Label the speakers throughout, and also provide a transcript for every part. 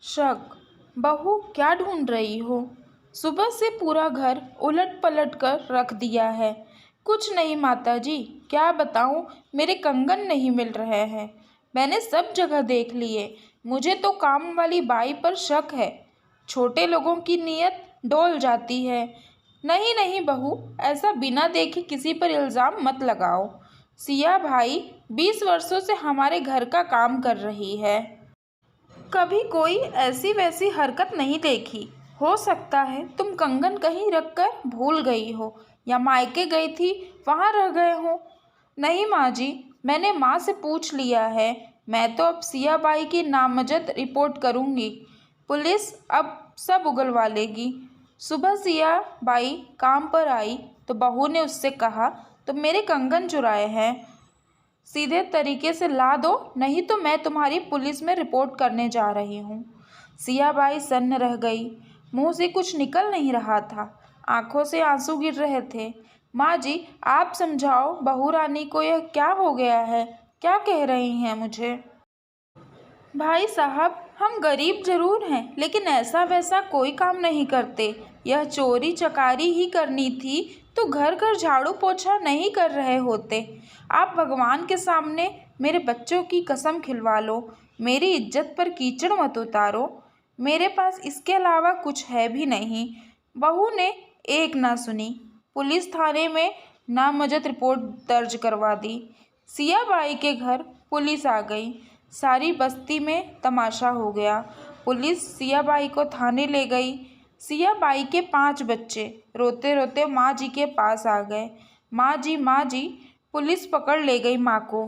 Speaker 1: शक। बहू क्या ढूंढ रही हो? सुबह से पूरा घर उलट पलट कर रख दिया है। कुछ नहीं माताजी, क्या बताऊं, मेरे कंगन नहीं मिल रहे हैं। मैंने सब जगह देख लिए। मुझे तो काम वाली बाई पर शक है। छोटे लोगों की नीयत डोल जाती है। नहीं नहीं बहू, ऐसा बिना देखे किसी पर इल्ज़ाम मत लगाओ। सिया भाई 20 वर्षों से हमारे घर का काम कर रही है। कभी कोई ऐसी वैसी हरकत नहीं देखी। हो सकता है तुम कंगन कहीं रखकर भूल गई हो या मायके गई थी, वहाँ रह गए हो। नहीं माँ जी, मैंने माँ से पूछ लिया है। मैं तो अब सिया बाई की नामजद रिपोर्ट करूँगी। पुलिस अब सब उगलवा लेगी। सुबह सिया बाई काम पर आई तो बहू ने उससे कहा, तुम मेरे कंगन चुराए हैं, सीधे तरीके से ला दो, नहीं तो मैं तुम्हारी पुलिस में रिपोर्ट करने जा रही हूँ। सियाबाई सन्न रह गई। मुंह से कुछ निकल नहीं रहा था। आंखों से आंसू गिर रहे थे। माँ जी, आप समझाओ, बहू रानी को यह क्या हो गया है? क्या कह रही हैं मुझे? भाई साहब, हम गरीब जरूर हैं, लेकिन ऐसा वैसा कोई काम नहीं करते। यह चोरी चकारी ही करनी थी तो घर घर झाड़ू पोछा नहीं कर रहे होते। आप भगवान के सामने मेरे बच्चों की कसम खिलवा लो, मेरी इज्जत पर कीचड़ मत उतारो। मेरे पास इसके अलावा कुछ है भी नहीं। बहू ने एक ना सुनी। पुलिस थाने में नामजद रिपोर्ट दर्ज करवा दी। सियाबाई के घर पुलिस आ गई। सारी बस्ती में तमाशा हो गया। पुलिस सियाबाई को थाने ले गई। सियाबाई के 5 बच्चे रोते रोते माँ जी के पास आ गए। माँ जी, माँ जी। पुलिस पकड़ ले गई माँ को।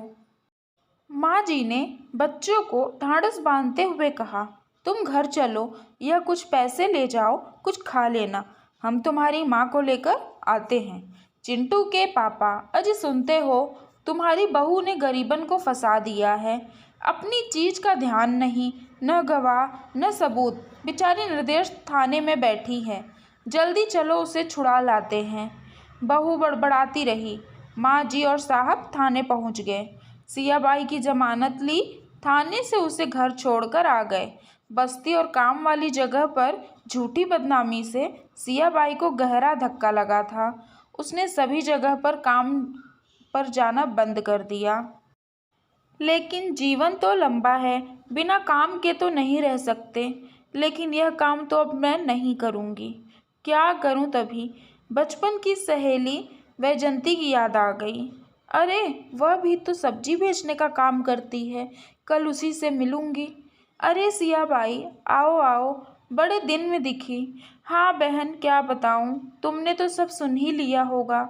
Speaker 1: माँ जी ने बच्चों को ढाढ़स बांधते हुए कहा, तुम घर चलो, यह कुछ पैसे ले जाओ, कुछ खा लेना, हम तुम्हारी माँ को लेकर आते हैं। चिंटू के पापा, अजी सुनते हो, तुम्हारी बहू ने गरीबन को फंसा दिया है। अपनी चीज का ध्यान नहीं, न गवाह न सबूत, बेचारी निर्दोष थाने में बैठी है। जल्दी चलो, उसे छुड़ा लाते हैं। बहू बड़बड़ाती रही। माँ जी और साहब थाने पहुँच गए। सियाबाई की जमानत ली। थाने से उसे घर छोड़कर आ गए। बस्ती और काम वाली जगह पर झूठी बदनामी से सियाबाई को गहरा धक्का लगा था। उसने सभी जगह पर काम पर जाना बंद कर दिया। लेकिन जीवन तो लंबा है, बिना काम के तो नहीं रह सकते। लेकिन यह काम तो अब मैं नहीं करूँगी। क्या करूँ? तभी बचपन की सहेली वैजंती की याद आ गई। अरे, वह भी तो सब्जी बेचने का काम करती है, कल उसी से मिलूँगी। अरे सिया भाई, आओ आओ, बड़े दिन में दिखी। हाँ बहन, क्या बताऊँ, तुमने तो सब सुन ही लिया होगा।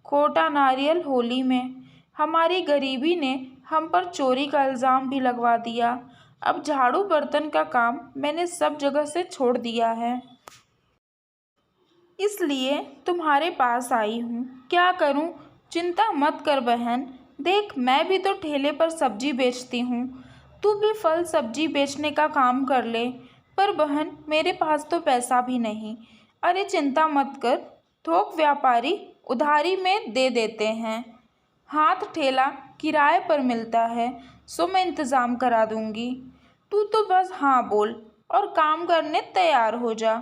Speaker 1: खोटा नारियल होली में, हमारी गरीबी ने हम पर चोरी का इल्ज़ाम भी लगवा दिया। अब झाड़ू बर्तन का काम मैंने सब जगह से छोड़ दिया है, इसलिए तुम्हारे पास आई हूँ। क्या करूँ? चिंता मत कर बहन, देख मैं भी तो ठेले पर सब्जी बेचती हूँ, तू भी फल सब्जी बेचने का काम कर ले। पर बहन, मेरे पास तो पैसा भी नहीं। अरे चिंता मत कर, थोक व्यापारी उधारी में दे देते हैं। हाथ ठेला किराए पर मिलता है, सो मैं इंतज़ाम करा दूंगी। तू तो बस हाँ बोल और काम करने तैयार हो जा।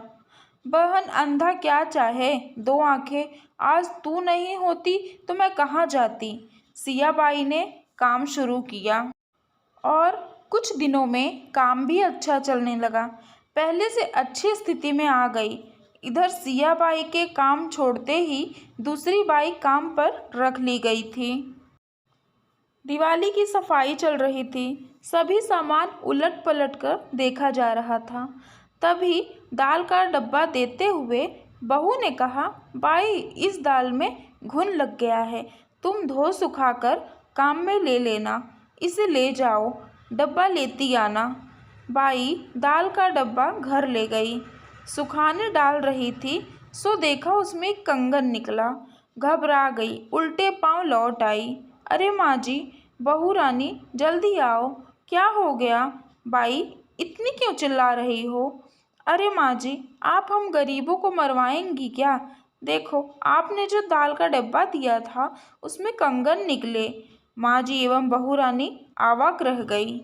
Speaker 1: बहन, अंधा क्या चाहे, 2 आंखें। आज तू नहीं होती तो मैं कहाँ जाती। सियाबाई ने काम शुरू किया और कुछ दिनों में काम भी अच्छा चलने लगा। पहले से अच्छी स्थिति में आ गई। इधर सियाबाई के काम छोड़ते ही दूसरी बाई काम पर रख ली गई थी। दिवाली की सफाई चल रही थी। सभी सामान उलट पलट कर देखा जा रहा था। तभी दाल का डब्बा देते हुए बहू ने कहा, बाई, इस दाल में घुन लग गया है, तुम धो सुखाकर काम में ले लेना, इसे ले जाओ, डब्बा लेती आना। बाई दाल का डब्बा घर ले गई। सुखाने डाल रही थी सो देखा उसमें एक कंगन निकला। घबरा गई, उल्टे पांव लौट आई। अरे माँ जी, बहू रानी, जल्दी आओ, क्या हो गया? बाई, इतनी क्यों चिल्ला रही हो? अरे माँ जी, आप हम गरीबों को मरवाएंगी क्या? देखो, आपने जो दाल का डब्बा दिया था उसमें कंगन निकले। माँ जी एवं बहू रानी अवाक रह गई।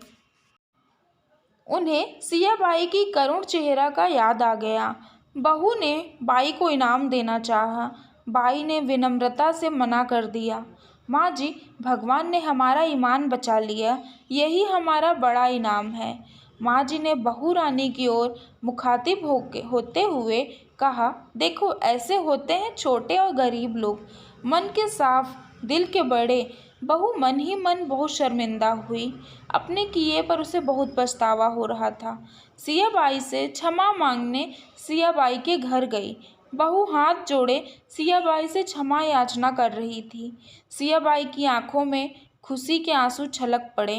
Speaker 1: उन्हें सियाबाई की करुण चेहरा का याद आ गया। बहू ने बाई को इनाम देना चाहा। बाई ने विनम्रता से मना कर दिया। माँ जी, भगवान ने हमारा ईमान बचा लिया, यही हमारा बड़ा इनाम है। माँ जी ने बहू रानी की ओर मुखातिब होते हुए कहा, देखो ऐसे होते हैं छोटे और गरीब लोग, मन के साफ, दिल के बड़े। बहू मन ही मन बहुत शर्मिंदा हुई। अपने किए पर उसे बहुत पछतावा हो रहा था। सियाबाई से क्षमा मांगने सियाबाई के घर गई। बहू हाथ जोड़े सियाबाई से क्षमा याचना कर रही थी। सियाबाई की आंखों में खुशी के आंसू छलक पड़े।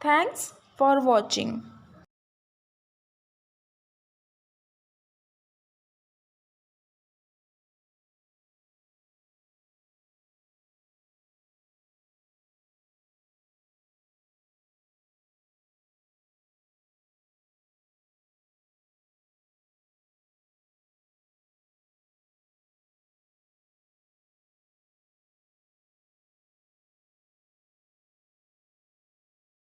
Speaker 1: Thanks for watching.